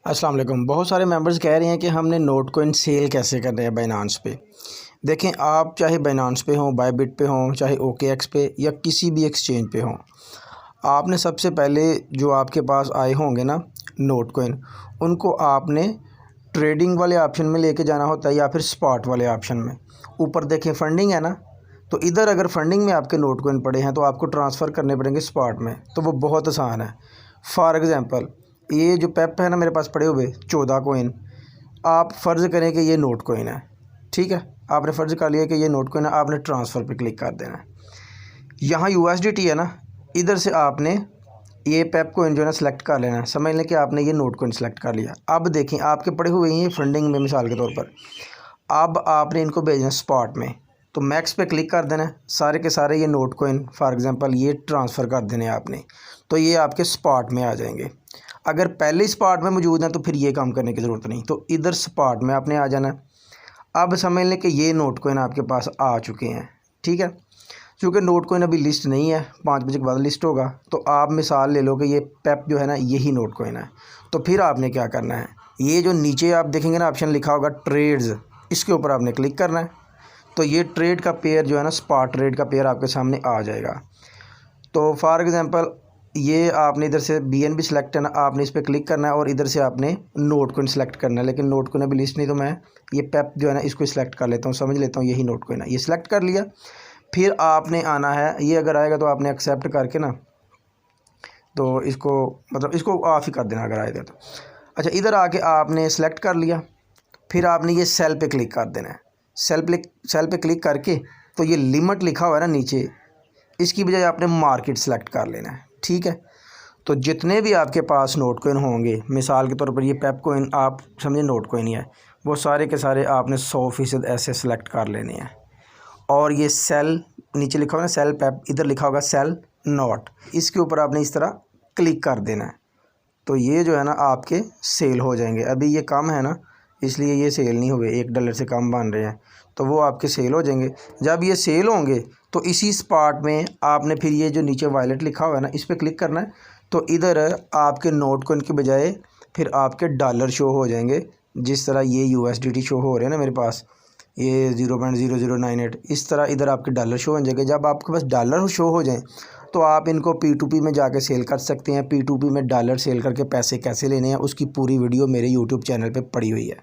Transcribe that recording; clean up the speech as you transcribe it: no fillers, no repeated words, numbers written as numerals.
अस्सलाम वालेकुम। बहुत सारे मेंबर्स कह रहे हैं कि हमने नोट कोइन सेल कैसे करने हैं बाइनांस पे। देखें, आप चाहे बाइनांस पे हों, बायबिट पे हों, चाहे OKX पे या किसी भी एक्सचेंज पे हों, आपने सबसे पहले जो आपके पास आए होंगे ना नोट कोइन, उनको आपने ट्रेडिंग वाले ऑप्शन में लेके जाना होता है या फिर स्पॉट वाले ऑप्शन में। ऊपर देखें फंडिंग है ना, तो इधर अगर फंडिंग में आपके नोट कोइन पड़े हैं तो आपको ट्रांसफ़र करने पड़ेंगे स्पॉट में, तो वो बहुत आसान है। फॉर एग्ज़ाम्पल ये जो पेप है ना मेरे पास पड़े हुए 14 कोइन, आप फ़र्ज़ करें कि ये नोट कोइन है, ठीक है। आपने फ़र्ज़ कर लिया कि ये नोट कोइन है, आपने ट्रांसफ़र पे क्लिक कर देना है। यहाँ USDT है ना, इधर से आपने ये पेप कोइन जो है ना सेलेक्ट कर लेना है। समझ लें कि आपने ये नोट कोइन सेलेक्ट कर लिया। अब देखें आपके पड़े हुए हैं फंडिंग में, मिसाल के तौर पर अब आपने इनको भेजना है स्पॉट में, तो मैक्स पे क्लिक कर देना है। सारे के सारे ये नोट कोइन फॉर एग्ज़ाम्पल ये ट्रांसफ़र कर देने आपने, तो ये आपके स्पॉट में आ जाएंगे। अगर पहले ही स्पॉट में मौजूद है तो फिर ये काम करने की ज़रूरत नहीं, तो इधर स्पॉट में आपने आ जाना है। अब समझ लें कि ये नोट कोइन आपके पास आ चुके हैं, ठीक है। चूँकि नोट कोइन अभी लिस्ट नहीं है, 5 बजे के बाद लिस्ट होगा, तो आप मिसाल ले लो कि ये पेप जो है ना यही नोट कोइन है। तो फिर आपने क्या करना है, ये जो नीचे आप देखेंगे ना ऑप्शन लिखा होगा ट्रेड्स, इसके ऊपर आपने क्लिक करना है। तो ये ट्रेड का पेयर जो है ना स्पॉट ट्रेड का पेयर आपके सामने आ जाएगा। तो फॉर एग्ज़ाम्पल ये आपने इधर से BNB सेलेक्ट है ना, आपने इस पर क्लिक करना है और इधर से आपने नोट कोइन सेलेक्ट करना है। लेकिन नोट कोइन अभी लिस्ट नहीं, तो मैं ये पेप जो है ना इसको सिलेक्ट कर लेता हूँ, समझ लेता हूँ यही नोट कोइन है। ये सिलेक्ट कर लिया, फिर आपने आना है, ये अगर आएगा तो आपने एक्सेप्ट करके ना, तो इसको मतलब इसको ऑफ ही कर देना अगर आएगा तो। अच्छा, इधर आके आपने सेलेक्ट कर लिया, फिर आपने ये सेल पे क्लिक कर देना है। सेल पे क्लिक करके तो ये लिमिट लिखा हुआ है ना नीचे, इसकी बजाय आपने मार्केट सेलेक्ट कर लेना है, ठीक है। तो जितने भी आपके पास नोट कोइन होंगे, मिसाल के तौर पर ये पेप कोइन आप समझे नोट कोइन ही है, वो सारे के सारे आपने 100% ऐसे सेलेक्ट कर लेने हैं। और ये सेल नीचे लिखा होगा ना सेल पेप, इधर लिखा होगा सेल नोट, इसके ऊपर आपने इस तरह क्लिक कर देना है। तो ये जो है ना आपके सेल हो जाएंगे। अभी ये कम है ना, इसलिए ये सेल नहीं हुए, $1 से कम बन रहे हैं, तो वो आपके सेल हो जाएंगे। जब ये सेल होंगे तो इसी स्पॉट में आपने फिर ये जो नीचे वॉलेट लिखा हुआ है ना, इस पर क्लिक करना है। तो इधर आपके नोट कोइन के बजाय फिर आपके डॉलर शो हो जाएंगे। जिस तरह ये USDT शो हो रहे हैं ना मेरे पास, ये 0.0098, इस तरह इधर आपके डॉलर शो हो जाएंगे। जब आपके पास डॉलर शो हो जाएं तो आप इनको P2P में जाके सेल कर सकते हैं। P2P में डॉलर सेल करके पैसे कैसे लेने हैं उसकी पूरी वीडियो मेरे YouTube चैनल पे पड़ी हुई है।